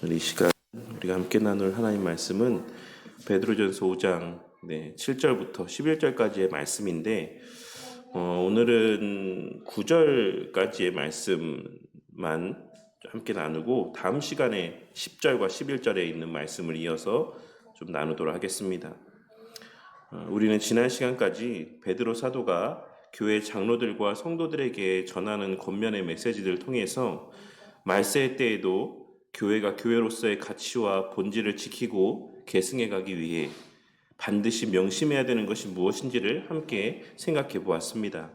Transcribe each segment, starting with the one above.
이 시간 우리가 함께 나눌 하나님 말씀은 베드로전서 5장 7절부터 11절까지의 말씀인데 오늘은 9절까지의 말씀만 함께 나누고 다음 시간에 10절과 11절에 있는 말씀을 이어서 좀 나누도록 하겠습니다. 우리는 지난 시간까지 베드로 사도가 교회 장로들과 성도들에게 전하는 권면의 메시지들을 통해서 말세 때에도 교회가 교회로서의 가치와 본질을 지키고 계승해 가기 위해 반드시 명심해야 되는 것이 무엇인지를 함께 생각해 보았습니다.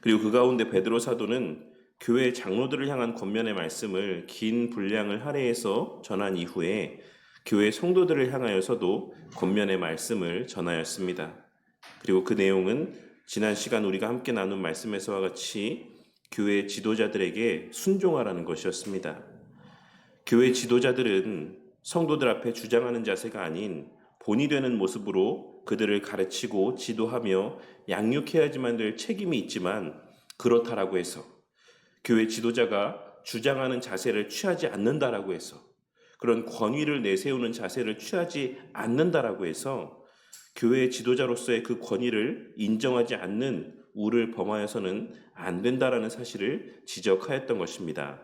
그리고 그 가운데 베드로 사도는 교회 장로들을 향한 권면의 말씀을 긴 분량을 할애해서 전한 이후에 교회 성도들을 향하여서도 권면의 말씀을 전하였습니다. 그리고 그 내용은 지난 시간 우리가 함께 나눈 말씀에서와 같이 교회 지도자들에게 순종하라는 것이었습니다. 교회 지도자들은 성도들 앞에 주장하는 자세가 아닌 본이 되는 모습으로 그들을 가르치고 지도하며 양육해야지만 될 책임이 있지만, 그렇다라고 해서 교회 지도자가 주장하는 자세를 취하지 않는다라고 해서, 그런 권위를 내세우는 자세를 취하지 않는다라고 해서 교회 지도자로서의 그 권위를 인정하지 않는 우를 범하여서는 안 된다라는 사실을 지적하였던 것입니다.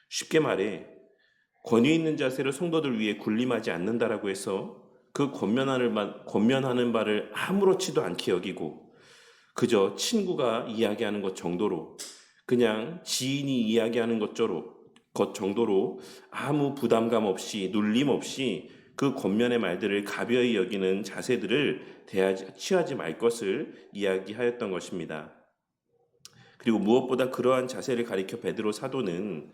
쉽게 말해 권위 있는 자세로 성도들 위해 군림하지 않는다라고 해서 그 권면하는 바를 아무렇지도 않게 여기고 그저 친구가 이야기하는 것 정도로, 그냥 지인이 이야기하는 것 정도로 아무 부담감 없이 눌림 없이 그 권면의 말들을 가벼이 여기는 자세들을 취하지 말 것을 이야기하였던 것입니다. 그리고 무엇보다 그러한 자세를 가리켜 베드로 사도는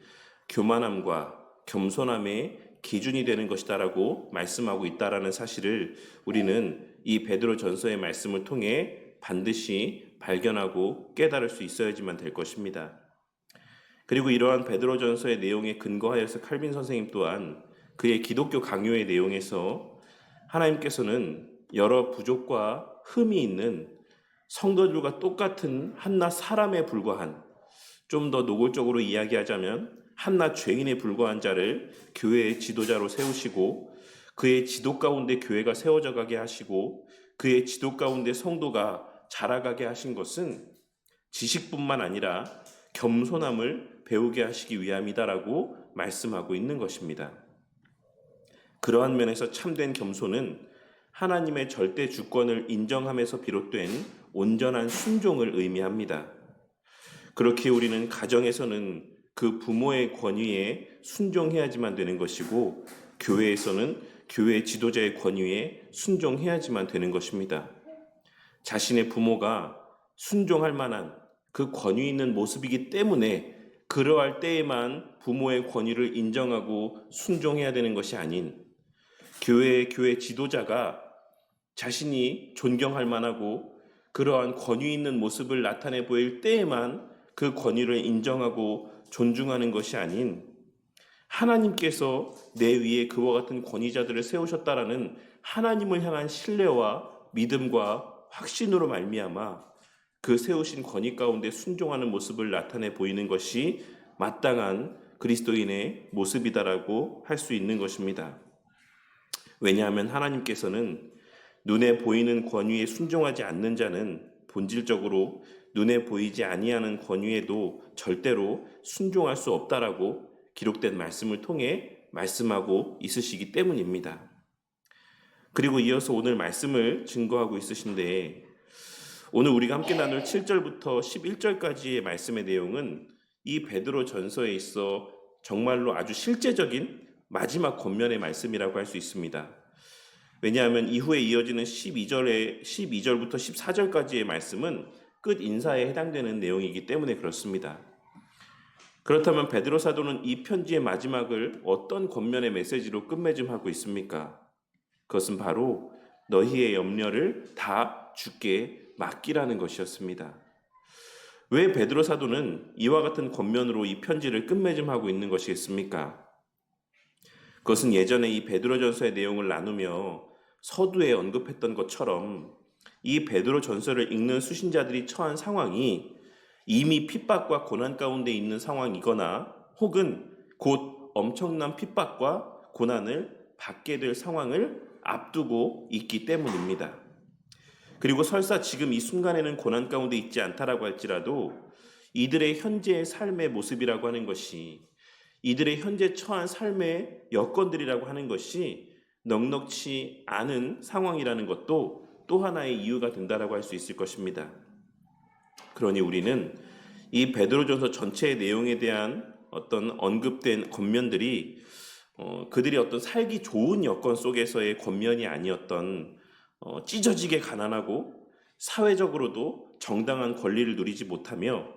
교만함과 겸손함의 기준이 되는 것이다라고 말씀하고 있다라는 사실을 우리는 이 베드로 전서의 말씀을 통해 반드시 발견하고 깨달을 수 있어야지만 될 것입니다. 그리고 이러한 베드로 전서의 내용에 근거하여서 칼빈 선생님 또한 그의 기독교 강요의 내용에서 하나님께서는 여러 부족과 흠이 있는 성도들과 똑같은 한낱 사람에 불과한, 좀 더 노골적으로 이야기하자면 한낱 죄인에 불과한 자를 교회의 지도자로 세우시고 그의 지도 가운데 교회가 세워져 가게 하시고 그의 지도 가운데 성도가 자라가게 하신 것은 지식뿐만 아니라 겸손함을 배우게 하시기 위함이다라고 말씀하고 있는 것입니다. 그러한 면에서 참된 겸손은 하나님의 절대 주권을 인정함에서 비롯된 온전한 순종을 의미합니다. 그렇게 우리는 가정에서는 그 부모의 권위에 순종해야지만 되는 것이고, 교회에서는 교회 지도자의 권위에 순종해야지만 되는 것입니다. 자신의 부모가 순종할 만한 그 권위 있는 모습이기 때문에 그러할 때에만 부모의 권위를 인정하고 순종해야 되는 것이 아닌, 교회 지도자가 자신이 존경할 만하고 그러한 권위 있는 모습을 나타내 보일 때에만 그 권위를 인정하고 존중하는 것이 아닌, 하나님께서 내 위에 그와 같은 권위자들을 세우셨다라는 하나님을 향한 신뢰와 믿음과 확신으로 말미암아 그 세우신 권위 가운데 순종하는 모습을 나타내 보이는 것이 마땅한 그리스도인의 모습이다라고 할 수 있는 것입니다. 왜냐하면 하나님께서는 눈에 보이는 권위에 순종하지 않는 자는 본질적으로 눈에 보이지 아니하는 권위에도 절대로 순종할 수 없다라고 기록된 말씀을 통해 말씀하고 있으시기 때문입니다. 그리고 이어서 오늘 말씀을 증거하고 있으신데, 오늘 우리가 함께 나눌 7절부터 11절까지의 말씀의 내용은 이 베드로 전서에 있어 정말로 아주 실제적인 마지막 권면의 말씀이라고 할 수 있습니다. 왜냐하면 이후에 이어지는 12절부터 14절까지의 말씀은 끝 인사에 해당되는 내용이기 때문에 그렇습니다. 그렇다면 베드로 사도는 이 편지의 마지막을 어떤 권면의 메시지로 끝맺음하고 있습니까? 그것은 바로 너희의 염려를 다 주께 맡기라는 것이었습니다. 왜 베드로 사도는 이와 같은 권면으로 이 편지를 끝맺음하고 있는 것이겠습니까? 그것은 예전에 이 베드로전서의 내용을 나누며 서두에 언급했던 것처럼 이 베드로 전서를 읽는 수신자들이 처한 상황이 이미 핍박과 고난 가운데 있는 상황이거나 혹은 곧 엄청난 핍박과 고난을 받게 될 상황을 앞두고 있기 때문입니다. 그리고 설사 지금 이 순간에는 고난 가운데 있지 않다라고 할지라도 이들의 현재의 삶의 모습이라고 하는 것이, 이들의 현재 처한 삶의 여건들이라고 하는 것이 넉넉치 않은 상황이라는 것도 또 하나의 이유가 된다라고 할 수 있을 것입니다. 그러니 우리는 이 베드로전서 전체의 내용에 대한 어떤 언급된 겉면들이 그들이 어떤 살기 좋은 여건 속에서의 겉면이 아니었던 찢어지게 가난하고 사회적으로도 정당한 권리를 누리지 못하며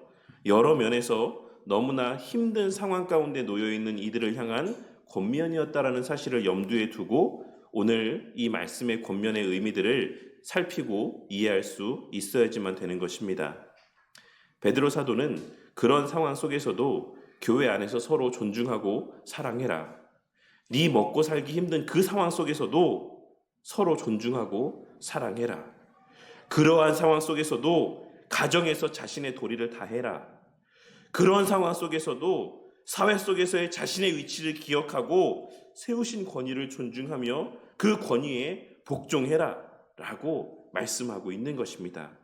여러 면에서 너무나 힘든 상황 가운데 놓여있는 이들을 향한 권면이었다라는 사실을 염두에 두고 오늘 이 말씀의 권면의 의미들을 살피고 이해할 수 있어야지만 되는 것입니다. 베드로 사도는 그런 상황 속에서도 교회 안에서 서로 존중하고 사랑해라. 네 먹고 살기 힘든 그 상황 속에서도 서로 존중하고 사랑해라. 그러한 상황 속에서도 가정에서 자신의 도리를 다해라. 그런 상황 속에서도 사회 속에서의 자신의 위치를 기억하고 세우신 권위를 존중하며 그 권위에 복종해라 라고 말씀하고 있는 것입니다.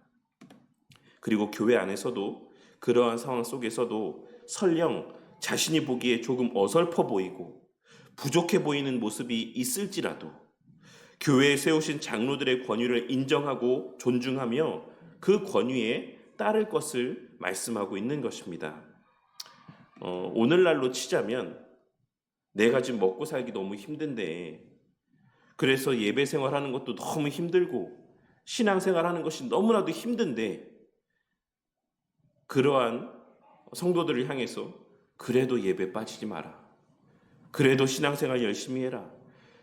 그리고 교회 안에서도 그러한 상황 속에서도 설령 자신이 보기에 조금 어설퍼 보이고 부족해 보이는 모습이 있을지라도 교회에 세우신 장로들의 권위를 인정하고 존중하며 그 권위에 따를 것을 말씀하고 있는 것입니다. 오늘날로 치자면 내가 지금 먹고 살기 너무 힘든데, 그래서 예배 생활하는 것도 너무 힘들고 신앙생활하는 것이 너무나도 힘든데, 그러한 성도들을 향해서 그래도 예배 빠지지 마라. 그래도 신앙생활 열심히 해라.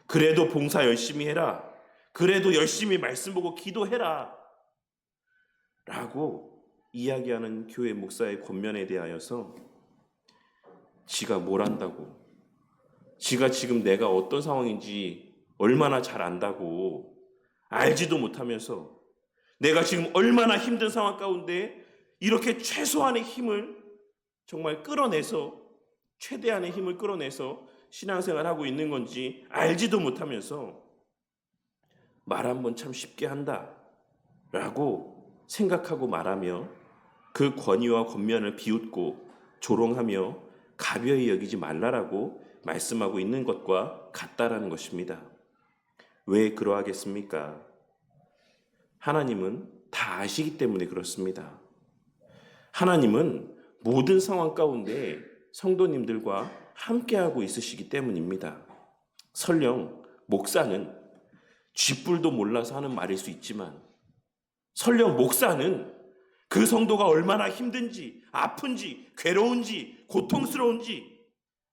그래도 봉사 열심히 해라. 그래도 열심히 말씀 보고 기도해라. 라고 이야기하는 교회 목사의 권면에 대하여서 지가 뭘 안다고, 지가 지금 내가 어떤 상황인지 얼마나 잘 안다고 알지도 못하면서 내가 지금 얼마나 힘든 상황 가운데 이렇게 최소한의 힘을 정말 끌어내서, 최대한의 힘을 끌어내서 신앙생활하고 있는 건지 알지도 못하면서 말 한 번 참 쉽게 한다 라고 생각하고 말하며 그 권위와 권면을 비웃고 조롱하며 가벼이 여기지 말라라고 말씀하고 있는 것과 같다라는 것입니다. 왜 그러하겠습니까? 하나님은 다 아시기 때문에 그렇습니다. 하나님은 모든 상황 가운데 성도님들과 함께하고 있으시기 때문입니다. 설령 목사는 쥐뿔도 몰라서 하는 말일 수 있지만, 설령 목사는 그 성도가 얼마나 힘든지, 아픈지, 괴로운지, 고통스러운지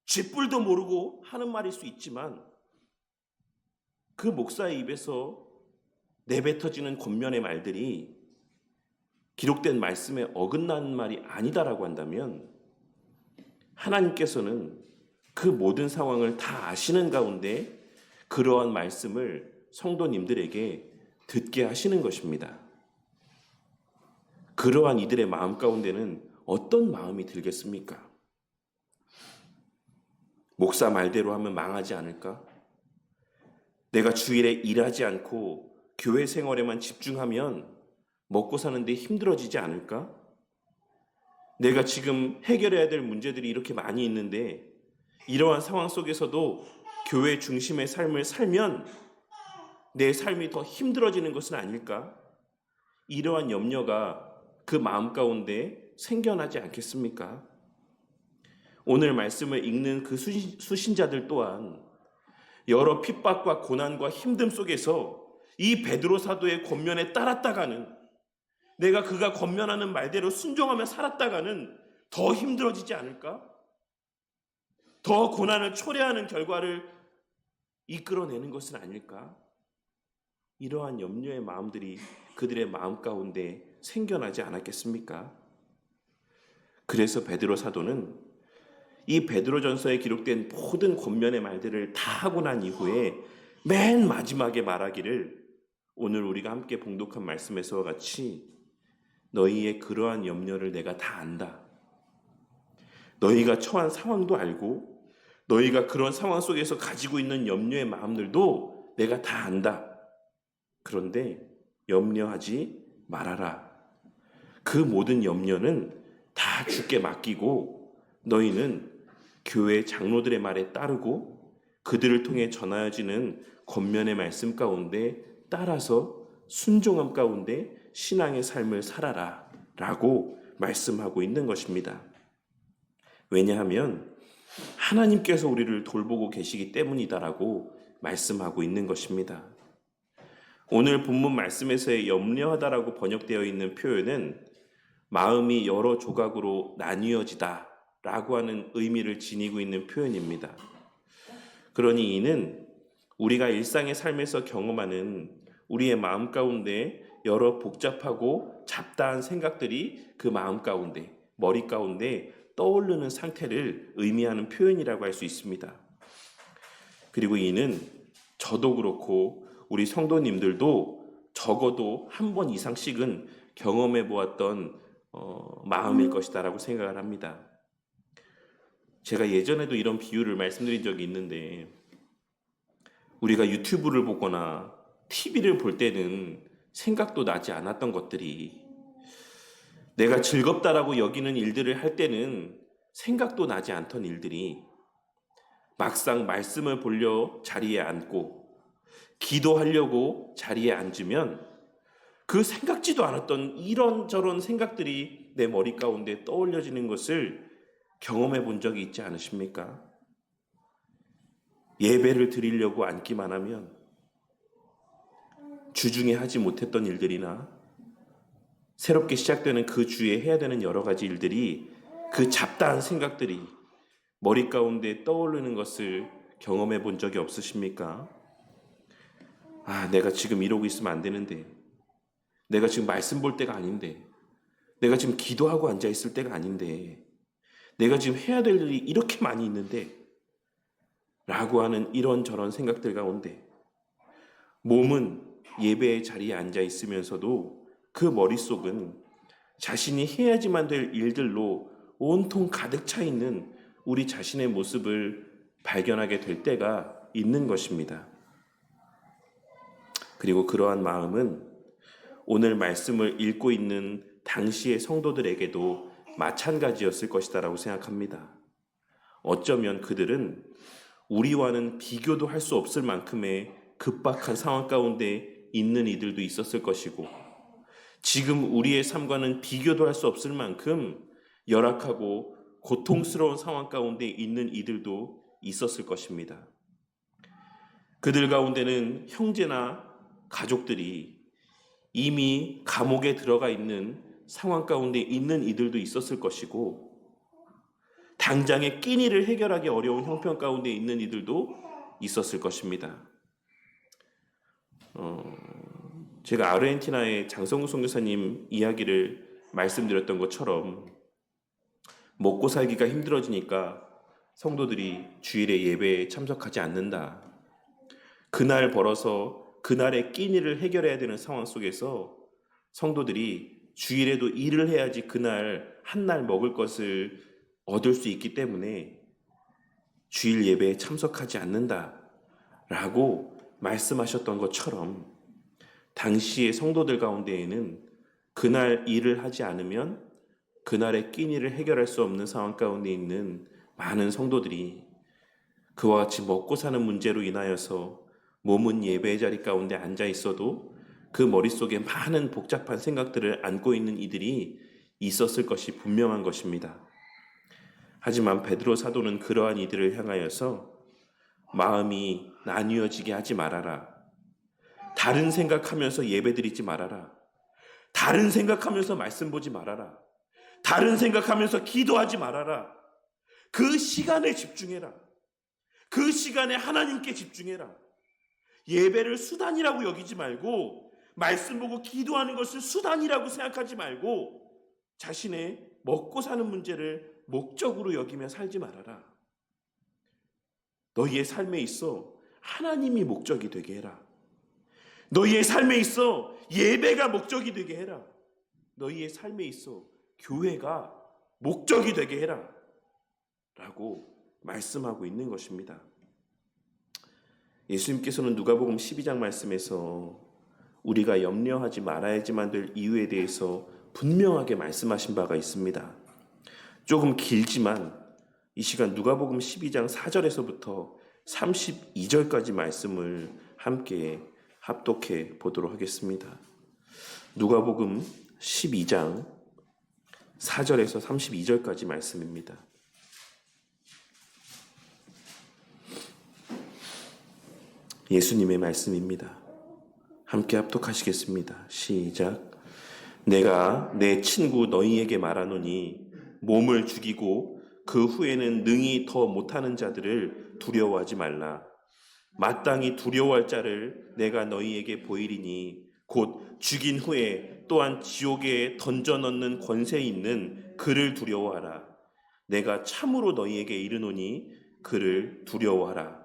쥐뿔도 모르고 하는 말일 수 있지만, 그 목사의 입에서 내뱉어지는 권면의 말들이 기록된 말씀에 어긋나는 말이 아니다라고 한다면, 하나님께서는 그 모든 상황을 다 아시는 가운데 그러한 말씀을 성도님들에게 듣게 하시는 것입니다. 그러한 이들의 마음 가운데는 어떤 마음이 들겠습니까? 목사 말대로 하면 망하지 않을까? 내가 주일에 일하지 않고 교회 생활에만 집중하면 먹고 사는데 힘들어지지 않을까? 내가 지금 해결해야 될 문제들이 이렇게 많이 있는데 이러한 상황 속에서도 교회 중심의 삶을 살면 내 삶이 더 힘들어지는 것은 아닐까? 이러한 염려가 그 마음 가운데 생겨나지 않겠습니까? 오늘 말씀을 읽는 그 수신자들 또한 여러 핍박과 고난과 힘듦 속에서 이 베드로 사도의 권면에 따랐다가는, 내가 그가 권면하는 말대로 순종하며 살았다가는 더 힘들어지지 않을까? 더 고난을 초래하는 결과를 이끌어내는 것은 아닐까? 이러한 염려의 마음들이 그들의 마음 가운데 생겨나지 않았겠습니까? 그래서 베드로 사도는 이 베드로전서에 기록된 모든 권면의 말들을 다 하고 난 이후에 맨 마지막에 말하기를 오늘 우리가 함께 봉독한 말씀에서와 같이 너희의 그러한 염려를 내가 다 안다. 너희가 처한 상황도 알고 너희가 그런 상황 속에서 가지고 있는 염려의 마음들도 내가 다 안다. 그런데 염려하지 말아라. 그 모든 염려는 다 주께 맡기고 너희는 교회 장로들의 말에 따르고 그들을 통해 전하여지는 권면의 말씀 가운데 따라서 순종함 가운데 신앙의 삶을 살아라 라고 말씀하고 있는 것입니다. 왜냐하면 하나님께서 우리를 돌보고 계시기 때문이다라고 말씀하고 있는 것입니다. 오늘 본문 말씀에서의 염려하다라고 번역되어 있는 표현은 마음이 여러 조각으로 나뉘어지다 라고 하는 의미를 지니고 있는 표현입니다. 그러니 이는 우리가 일상의 삶에서 경험하는 우리의 마음 가운데 여러 복잡하고 잡다한 생각들이 그 마음 가운데, 머리 가운데 떠오르는 상태를 의미하는 표현이라고 할 수 있습니다. 그리고 이는 저도 그렇고 우리 성도님들도 적어도 한 번 이상씩은 경험해 보았던 마음일 것이다라고 생각을 합니다. 제가 예전에도 이런 비유를 말씀드린 적이 있는데 우리가 유튜브를 보거나 TV를 볼 때는 생각도 나지 않았던 것들이 내가 즐겁다라고 여기는 일들을 할 때는 생각도 나지 않던 일들이 막상 말씀을 보려 자리에 앉고 기도하려고 자리에 앉으면 그 생각지도 않았던 이런저런 생각들이 내 머리 가운데 떠올려지는 것을 경험해 본 적이 있지 않으십니까? 예배를 드리려고 앉기만 하면 주중에 하지 못했던 일들이나 새롭게 시작되는 그 주에 해야 되는 여러 가지 일들이 그 잡다한 생각들이 머리 가운데 떠오르는 것을 경험해 본 적이 없으십니까? 내가 지금 이러고 있으면 안 되는데, 내가 지금 말씀 볼 때가 아닌데, 내가 지금 기도하고 앉아 있을 때가 아닌데, 내가 지금 해야 될 일이 이렇게 많이 있는데 라고 하는 이런저런 생각들 가운데 몸은 예배의 자리에 앉아 있으면서도 그 머릿속은 자신이 해야지만 될 일들로 온통 가득 차 있는 우리 자신의 모습을 발견하게 될 때가 있는 것입니다. 그리고 그러한 마음은 오늘 말씀을 읽고 있는 당시의 성도들에게도 마찬가지였을 것이다라고 생각합니다. 어쩌면 그들은 우리와는 비교도 할 수 없을 만큼의 급박한 상황 가운데 있는 이들도 있었을 것이고 지금 우리의 삶과는 비교도 할 수 없을 만큼 열악하고 고통스러운 상황 가운데 있는 이들도 있었을 것입니다. 그들 가운데는 형제나 가족들이 이미 감옥에 들어가 있는 상황 가운데 있는 이들도 있었을 것이고 당장의 끼니를 해결하기 어려운 형편 가운데 있는 이들도 있었을 것입니다. 제가 아르헨티나의 장성구 선교사님 이야기를 말씀드렸던 것처럼 먹고 살기가 힘들어지니까 성도들이 주일에 예배에 참석하지 않는다. 그날 벌어서 그날의 끼니를 해결해야 되는 상황 속에서 성도들이 주일에도 일을 해야지 그날 한날 먹을 것을 얻을 수 있기 때문에 주일 예배에 참석하지 않는다라고 말씀하셨던 것처럼 당시의 성도들 가운데에는 그날 일을 하지 않으면 그날의 끼니를 해결할 수 없는 상황 가운데 있는 많은 성도들이 그와 같이 먹고 사는 문제로 인하여서 몸은 예배의 자리 가운데 앉아 있어도 그 머릿속에 많은 복잡한 생각들을 안고 있는 이들이 있었을 것이 분명한 것입니다. 하지만 베드로 사도는 그러한 이들을 향하여서 마음이 나뉘어지게 하지 말아라. 다른 생각하면서 예배드리지 말아라. 다른 생각하면서 말씀 보지 말아라. 다른 생각하면서 기도하지 말아라. 그 시간에 집중해라. 그 시간에 하나님께 집중해라. 예배를 수단이라고 여기지 말고 말씀 보고 기도하는 것을 수단이라고 생각하지 말고 자신의 먹고 사는 문제를 목적으로 여기며 살지 말아라. 너희의 삶에 있어 하나님이 목적이 되게 해라. 너희의 삶에 있어 예배가 목적이 되게 해라. 너희의 삶에 있어 교회가 목적이 되게 해라. 라고 말씀하고 있는 것입니다. 예수님께서는 누가복음 12장 말씀에서 우리가 염려하지 말아야지만 될 이유에 대해서 분명하게 말씀하신 바가 있습니다. 조금 길지만 이 시간 누가복음 12장 4절에서부터 32절까지 말씀을 함께 합독해 보도록 하겠습니다. 누가복음 12장 4절에서 32절까지 말씀입니다. 예수님의 말씀입니다. 함께 합독하시겠습니다. 시작. 내가 내 친구 너희에게 말하노니 몸을 죽이고 그 후에는 능히 더 못하는 자들을 두려워하지 말라. 마땅히 두려워할 자를 내가 너희에게 보이리니 곧 죽인 후에 또한 지옥에 던져 넣는 권세 있는 그를 두려워하라. 내가 참으로 너희에게 이르노니 그를 두려워하라.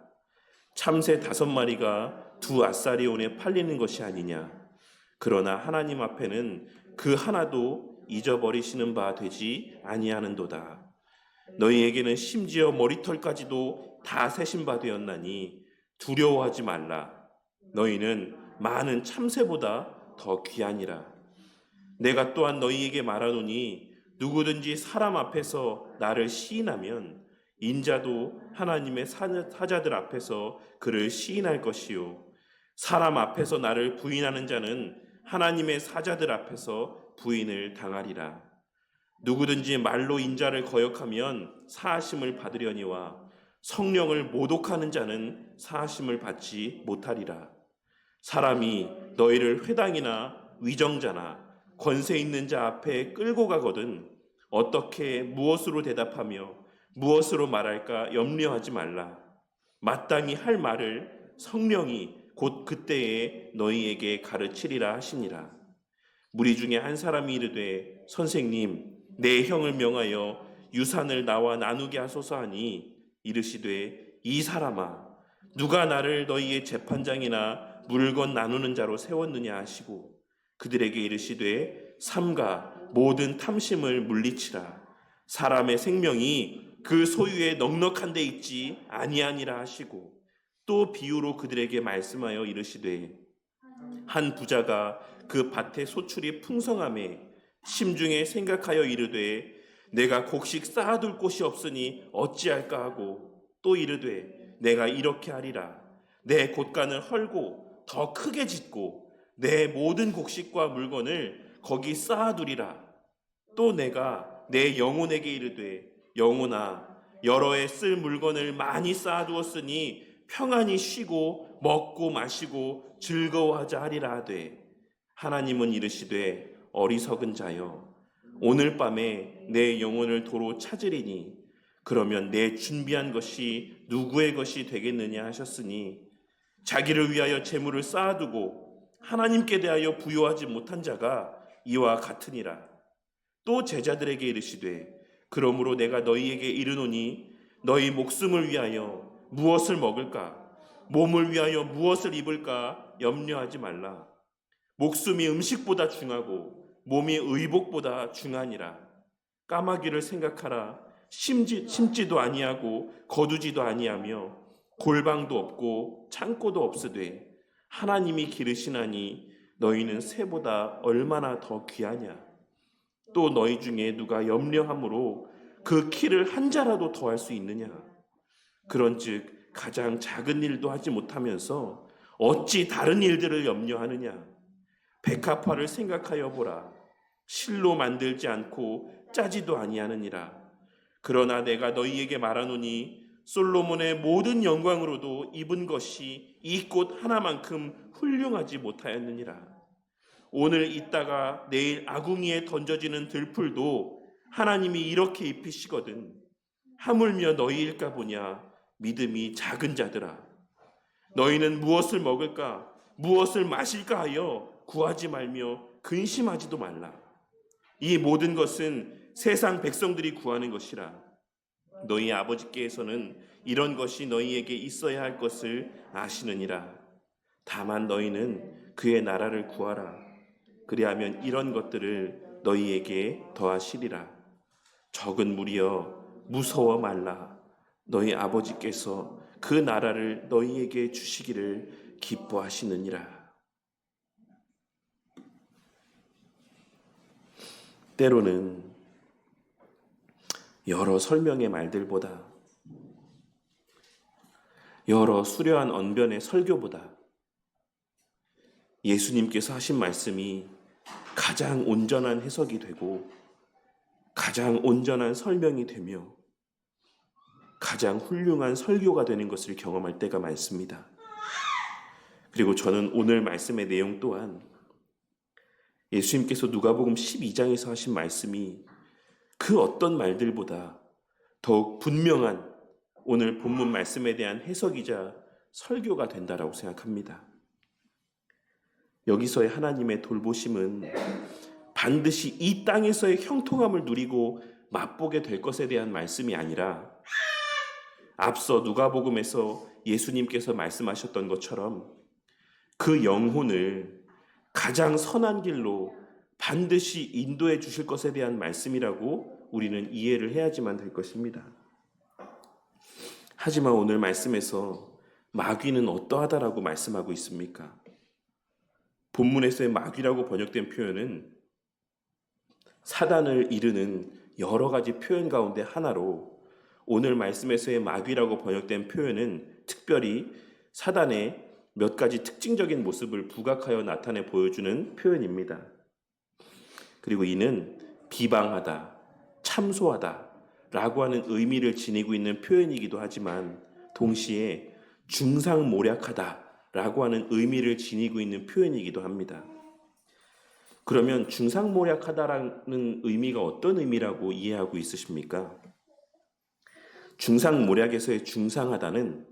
참새 5마리가 2아사리온에 팔리는 것이 아니냐. 그러나 하나님 앞에는 그 하나도 잊어버리시는 바 되지 아니하는도다. 너희에게는 심지어 머리털까지도 다 세신 바 되었나니 두려워하지 말라. 너희는 많은 참새보다 더 귀하니라. 내가 또한 너희에게 말하노니 누구든지 사람 앞에서 나를 시인하면 인자도 하나님의 사자들 앞에서 그를 시인할 것이요 사람 앞에서 나를 부인하는 자는 하나님의 사자들 앞에서 부인을 당하리라. 누구든지 말로 인자를 거역하면 사하심을 받으려니와 성령을 모독하는 자는 사하심을 받지 못하리라. 사람이 너희를 회당이나 위정자나 권세 있는 자 앞에 끌고 가거든 어떻게 무엇으로 대답하며 무엇으로 말할까 염려하지 말라. 마땅히 할 말을 성령이 곧 그때에 너희에게 가르치리라 하시니라. 무리 중에 한 사람이 이르되 선생님 내 형을 명하여 유산을 나와 나누게 하소서 하니 이르시되 이 사람아 누가 나를 너희의 재판장이나 물건 나누는 자로 세웠느냐 하시고 그들에게 이르시되 삼가 모든 탐심을 물리치라. 사람의 생명이 그 소유에 넉넉한 데 있지 아니하니라 하시고 또 비유로 그들에게 말씀하여 이르시되 한 부자가 그 밭의 소출이 풍성함에 심중에 생각하여 이르되 내가 곡식 쌓아둘 곳이 없으니 어찌할까 하고 또 이르되 내가 이렇게 하리라. 내 곳간을 헐고 더 크게 짓고 내 모든 곡식과 물건을 거기 쌓아두리라. 또 내가 내 영혼에게 이르되 영혼아 여러 해 쓸 물건을 많이 쌓아두었으니 평안히 쉬고 먹고 마시고 즐거워하자 하리라 하되 하나님은 이르시되 어리석은 자여 오늘 밤에 내 영혼을 도로 찾으리니 그러면 내 준비한 것이 누구의 것이 되겠느냐 하셨으니 자기를 위하여 재물을 쌓아두고 하나님께 대하여 부요하지 못한 자가 이와 같으니라. 또 제자들에게 이르시되 그러므로 내가 너희에게 이르노니 너희 목숨을 위하여 무엇을 먹을까 몸을 위하여 무엇을 입을까 염려하지 말라. 목숨이 음식보다 중하고 몸이 의복보다 중하니라. 까마귀를 생각하라. 심지도 아니하고 거두지도 아니하며 골방도 없고 창고도 없으되 하나님이 기르시나니 너희는 새보다 얼마나 더 귀하냐. 또 너희 중에 누가 염려함으로 그 키를 한 자라도 더할 수 있느냐. 그런즉 가장 작은 일도 하지 못하면서 어찌 다른 일들을 염려하느냐. 백합화를 생각하여 보라. 실로 만들지 않고 짜지도 아니하느니라. 그러나 내가 너희에게 말하노니 솔로몬의 모든 영광으로도 입은 것이 이 꽃 하나만큼 훌륭하지 못하였느니라. 오늘 있다가 내일 아궁이에 던져지는 들풀도 하나님이 이렇게 입히시거든. 하물며 너희일까 보냐. 믿음이 작은 자들아. 너희는 무엇을 먹을까 무엇을 마실까 하여 구하지 말며 근심하지도 말라. 이 모든 것은 세상 백성들이 구하는 것이라. 너희 아버지께서는 이런 것이 너희에게 있어야 할 것을 아시느니라. 다만 너희는 그의 나라를 구하라. 그리하면 이런 것들을 너희에게 더하시리라. 적은 무리여 무서워 말라. 너희 아버지께서 그 나라를 너희에게 주시기를 기뻐하시느니라. 때로는 여러 설명의 말들보다, 여러 수려한 언변의 설교보다 예수님께서 하신 말씀이 가장 온전한 해석이 되고 가장 온전한 설명이 되며 가장 훌륭한 설교가 되는 것을 경험할 때가 많습니다. 그리고 저는 오늘 말씀의 내용 또한 예수님께서 누가복음 12장에서 하신 말씀이 그 어떤 말들보다 더욱 분명한 오늘 본문 말씀에 대한 해석이자 설교가 된다라고 생각합니다. 여기서의 하나님의 돌보심은 반드시 이 땅에서의 형통함을 누리고 맛보게 될 것에 대한 말씀이 아니라 앞서 누가복음에서 예수님께서 말씀하셨던 것처럼 그 영혼을 가장 선한 길로 반드시 인도해 주실 것에 대한 말씀이라고 우리는 이해를 해야지만 될 것입니다. 하지만 오늘 말씀에서 마귀는 어떠하다라고 말씀하고 있습니까? 본문에서의 마귀라고 번역된 표현은 사단을 이르는 여러 가지 표현 가운데 하나로 오늘 말씀에서의 마귀라고 번역된 표현은 특별히 사단의 몇 가지 특징적인 모습을 부각하여 나타내 보여주는 표현입니다. 그리고 이는 비방하다, 참소하다 라고 하는 의미를 지니고 있는 표현이기도 하지만 동시에 중상모략하다 라고 하는 의미를 지니고 있는 표현이기도 합니다. 그러면 중상모략하다라는 의미가 어떤 의미라고 이해하고 있으십니까? 중상모략에서의 중상하다는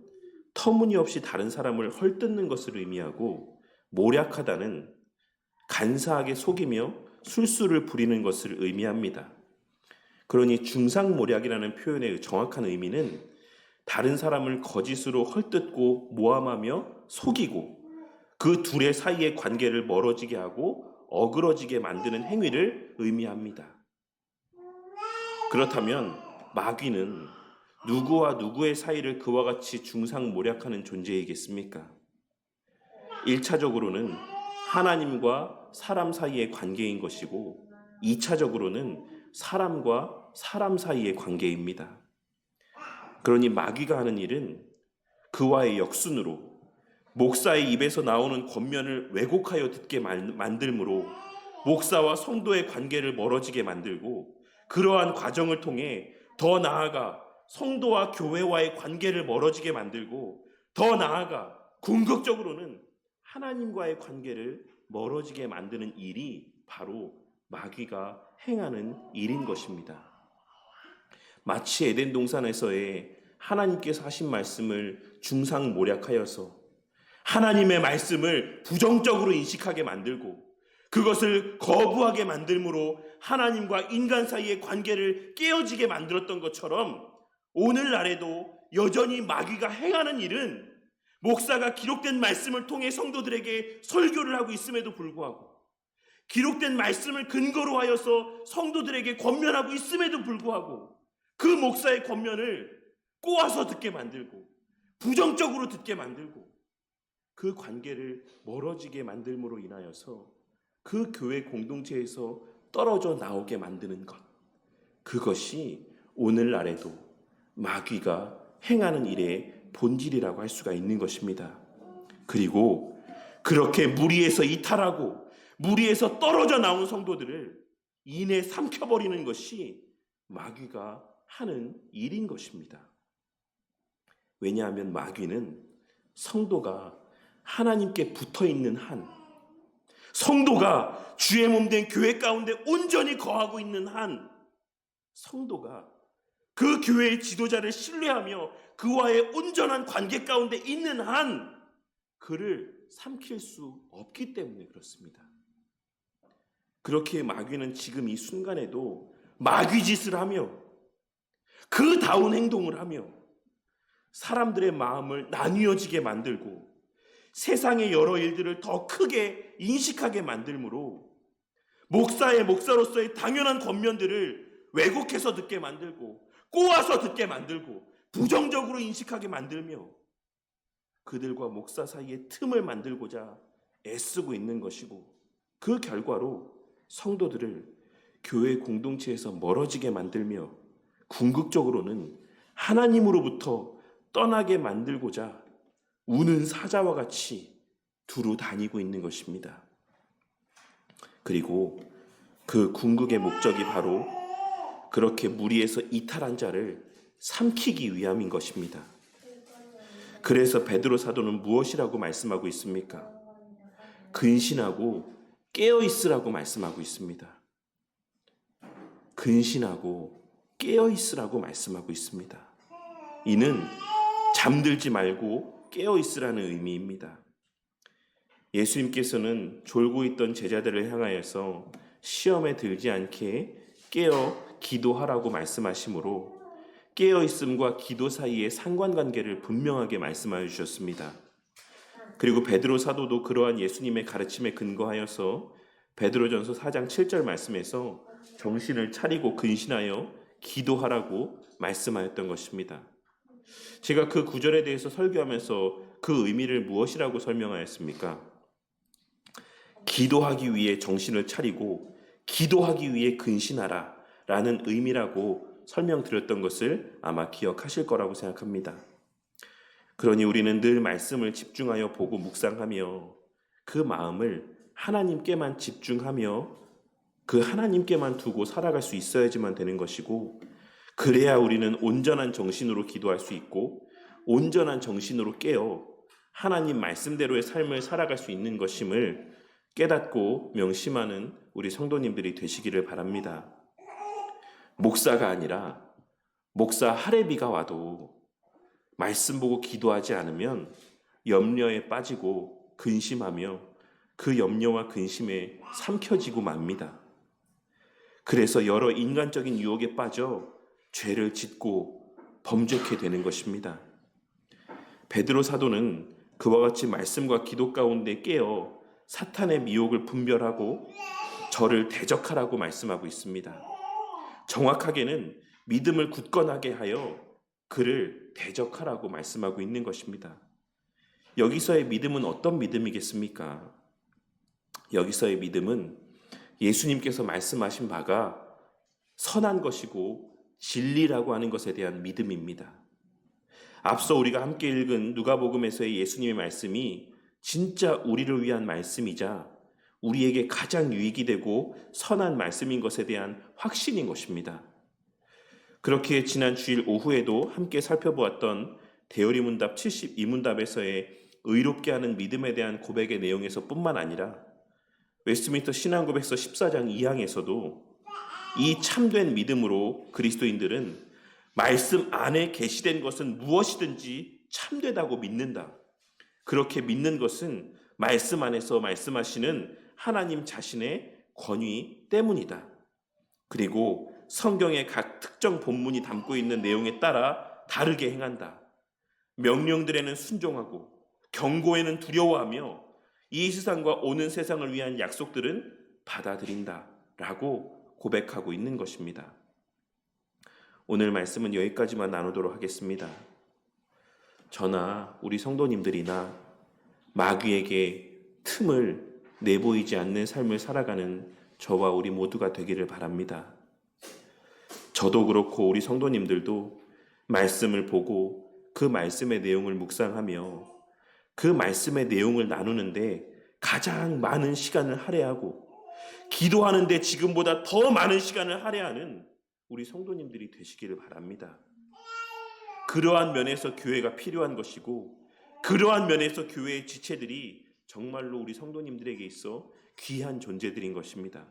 터무니없이 다른 사람을 헐뜯는 것을 의미하고 모략하다는 간사하게 속이며 술수를 부리는 것을 의미합니다. 그러니 중상모략이라는 표현의 정확한 의미는 다른 사람을 거짓으로 헐뜯고 모함하며 속이고 그 둘의 사이의 관계를 멀어지게 하고 어그러지게 만드는 행위를 의미합니다. 그렇다면 마귀는 누구와 누구의 사이를 그와 같이 중상모략하는 존재이겠습니까? 1차적으로는 하나님과 사람 사이의 관계인 것이고 2차적으로는 사람과 사람 사이의 관계입니다. 그러니 마귀가 하는 일은 그와의 역순으로 목사의 입에서 나오는 권면을 왜곡하여 듣게 만들므로 목사와 성도의 관계를 멀어지게 만들고 그러한 과정을 통해 더 나아가 성도와 교회와의 관계를 멀어지게 만들고 더 나아가 궁극적으로는 하나님과의 관계를 멀어지게 만드는 일이 바로 마귀가 행하는 일인 것입니다. 마치 에덴 동산에서의 하나님께서 하신 말씀을 중상모략하여서 하나님의 말씀을 부정적으로 인식하게 만들고 그것을 거부하게 만들므로 하나님과 인간 사이의 관계를 깨어지게 만들었던 것처럼 오늘날에도 여전히 마귀가 행하는 일은 목사가 기록된 말씀을 통해 성도들에게 설교를 하고 있음에도 불구하고 기록된 말씀을 근거로 하여서 성도들에게 권면하고 있음에도 불구하고 그 목사의 권면을 꼬아서 듣게 만들고 부정적으로 듣게 만들고 그 관계를 멀어지게 만들므로 인하여서 그 교회 공동체에서 떨어져 나오게 만드는 것, 그것이 오늘날에도 마귀가 행하는 일의 본질이라고 할 수가 있는 것입니다. 그리고 그렇게 무리에서 이탈하고 무리에서 떨어져 나온 성도들을 이내 삼켜버리는 것이 마귀가 하는 일인 것입니다. 왜냐하면 마귀는 성도가 하나님께 붙어있는 한, 성도가 주의 몸된 교회 가운데 온전히 거하고 있는 한, 성도가 그 교회의 지도자를 신뢰하며 그와의 온전한 관계 가운데 있는 한 그를 삼킬 수 없기 때문에 그렇습니다. 그렇게 마귀는 지금 이 순간에도 마귀짓을 하며 그다운 행동을 하며 사람들의 마음을 나뉘어지게 만들고 세상의 여러 일들을 더 크게 인식하게 만들므로 목사의 목사로서의 당연한 권면들을 왜곡해서 듣게 만들고 꼬아서 듣게 만들고 부정적으로 인식하게 만들며 그들과 목사 사이에 틈을 만들고자 애쓰고 있는 것이고, 그 결과로 성도들을 교회 공동체에서 멀어지게 만들며 궁극적으로는 하나님으로부터 떠나게 만들고자 우는 사자와 같이 두루 다니고 있는 것입니다. 그리고 그 궁극의 목적이 바로 그렇게 무리에서 이탈한 자를 삼키기 위함인 것입니다. 그래서 베드로 사도는 무엇이라고 말씀하고 있습니까? 근신하고 깨어있으라고 말씀하고 있습니다. 근신하고 깨어있으라고 말씀하고 있습니다. 이는 잠들지 말고 깨어있으라는 의미입니다. 예수님께서는 졸고 있던 제자들을 향하여서 시험에 들지 않게 깨어 기도하라고 말씀하시므로 깨어있음과 기도 사이의 상관관계를 분명하게 말씀하여 주셨습니다. 그리고 베드로 사도도 그러한 예수님의 가르침에 근거하여서 베드로전서 4장 7절 말씀에서 정신을 차리고 근신하여 기도하라고 말씀하였던 것입니다. 제가 그 구절에 대해서 설교하면서 그 의미를 무엇이라고 설명하였습니까? 기도하기 위해 정신을 차리고 기도하기 위해 근신하라 라는 의미라고 설명드렸던 것을 아마 기억하실 거라고 생각합니다. 그러니 우리는 늘 말씀을 집중하여 보고 묵상하며 그 마음을 하나님께만 집중하며 그 하나님께만 두고 살아갈 수 있어야지만 되는 것이고, 그래야 우리는 온전한 정신으로 기도할 수 있고 온전한 정신으로 깨어 하나님 말씀대로의 삶을 살아갈 수 있는 것임을 깨닫고 명심하는 우리 성도님들이 되시기를 바랍니다. 목사가 아니라 목사 할애비가 와도 말씀 보고 기도하지 않으면 염려에 빠지고 근심하며 그 염려와 근심에 삼켜지고 맙니다. 그래서 여러 인간적인 유혹에 빠져 죄를 짓고 범죄케 되는 것입니다. 베드로 사도는 그와 같이 말씀과 기도 가운데 깨어 사탄의 미혹을 분별하고 저를 대적하라고 말씀하고 있습니다. 정확하게는 믿음을 굳건하게 하여 그를 대적하라고 말씀하고 있는 것입니다. 여기서의 믿음은 어떤 믿음이겠습니까? 여기서의 믿음은 예수님께서 말씀하신 바가 선한 것이고 진리라고 하는 것에 대한 믿음입니다. 앞서 우리가 함께 읽은 누가복음에서의 예수님의 말씀이 진짜 우리를 위한 말씀이자 우리에게 가장 유익이 되고 선한 말씀인 것에 대한 확신인 것입니다. 그렇게 지난 주일 오후에도 함께 살펴보았던 대요리문답 72문답에서의 의롭게 하는 믿음에 대한 고백의 내용에서 뿐만 아니라 웨스트민스터 신앙고백서 14장 2항에서도 이 참된 믿음으로 그리스도인들은 말씀 안에 계시된 것은 무엇이든지 참되다고 믿는다. 그렇게 믿는 것은 말씀 안에서 말씀하시는 하나님 자신의 권위 때문이다. 그리고 성경의 각 특정 본문이 담고 있는 내용에 따라 다르게 행한다. 명령들에는 순종하고 경고에는 두려워하며 이 세상과 오는 세상을 위한 약속들은 받아들인다 라고 고백하고 있는 것입니다. 오늘 말씀은 여기까지만 나누도록 하겠습니다. 저나 우리 성도님들이나 마귀에게 틈을 내보이지 않는 삶을 살아가는 저와 우리 모두가 되기를 바랍니다. 저도 그렇고 우리 성도님들도 말씀을 보고 그 말씀의 내용을 묵상하며 그 말씀의 내용을 나누는데 가장 많은 시간을 할애하고 기도하는데 지금보다 더 많은 시간을 할애하는 우리 성도님들이 되시기를 바랍니다. 그러한 면에서 교회가 필요한 것이고 그러한 면에서 교회의 지체들이 정말로 우리 성도님들에게 있어 귀한 존재들인 것입니다.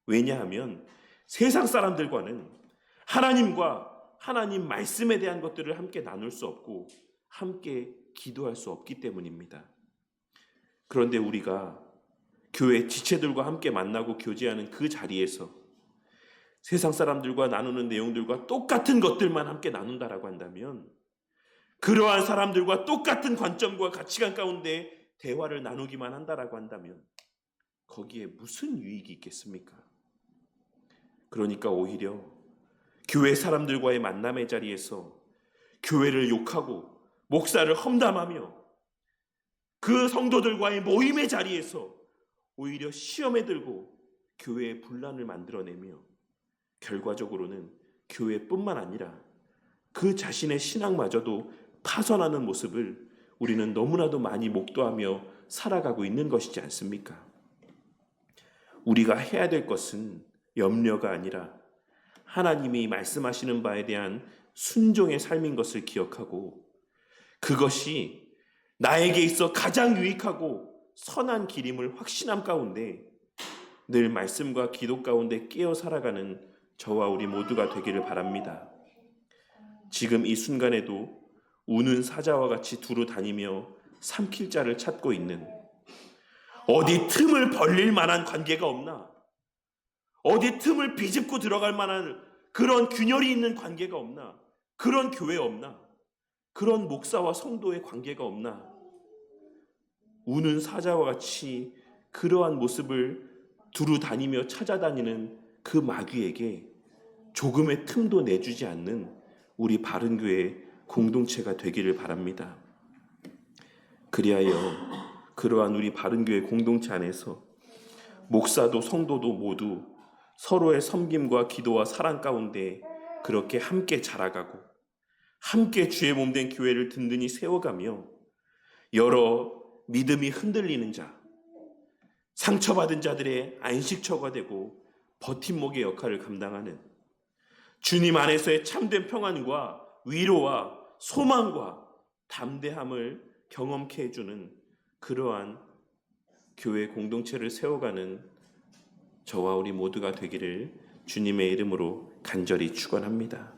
왜냐하면 세상 사람들과는 하나님과 하나님 말씀에 대한 것들을 함께 나눌 수 없고 함께 기도할 수 없기 때문입니다. 그런데 우리가 교회 지체들과 함께 만나고 교제하는 그 자리에서 세상 사람들과 나누는 내용들과 똑같은 것들만 함께 나눈다라고 한다면 그러한 사람들과 똑같은 관점과 가치관 가운데 대화를 나누기만 한다라고 한다면 거기에 무슨 유익이 있겠습니까? 그러니까 오히려 교회 사람들과의 만남의 자리에서 교회를 욕하고 목사를 험담하며 그 성도들과의 모임의 자리에서 오히려 시험에 들고 교회의 분란을 만들어내며 결과적으로는 교회뿐만 아니라 그 자신의 신앙마저도 파손하는 모습을 우리는 너무나도 많이 목도하며 살아가고 있는 것이지 않습니까? 우리가 해야 될 것은 염려가 아니라 하나님이 말씀하시는 바에 대한 순종의 삶인 것을 기억하고 그것이 나에게 있어 가장 유익하고 선한 길임을 확신함 가운데 늘 말씀과 기도 가운데 깨어 살아가는 저와 우리 모두가 되기를 바랍니다. 지금 이 순간에도 우는 사자와 같이 두루 다니며 삼킬 자를 찾고 있는, 어디 틈을 벌릴 만한 관계가 없나? 어디 틈을 비집고 들어갈 만한 그런 균열이 있는 관계가 없나? 그런 교회 없나? 그런 목사와 성도의 관계가 없나? 우는 사자와 같이 그러한 모습을 두루 다니며 찾아다니는 그 마귀에게 조금의 틈도 내주지 않는 우리 바른교회 공동체가 되기를 바랍니다. 그리하여 그러한 우리 바른교회 공동체 안에서 목사도 성도도 모두 서로의 섬김과 기도와 사랑 가운데 그렇게 함께 자라가고 함께 주의 몸된 교회를 든든히 세워가며 여러 믿음이 흔들리는 자, 상처받은 자들의 안식처가 되고 버팀목의 역할을 감당하는 주님 안에서의 참된 평안과 위로와 소망과 담대함을 경험케 해주는 그러한 교회 공동체를 세워가는 저와 우리 모두가 되기를 주님의 이름으로 간절히 축원합니다.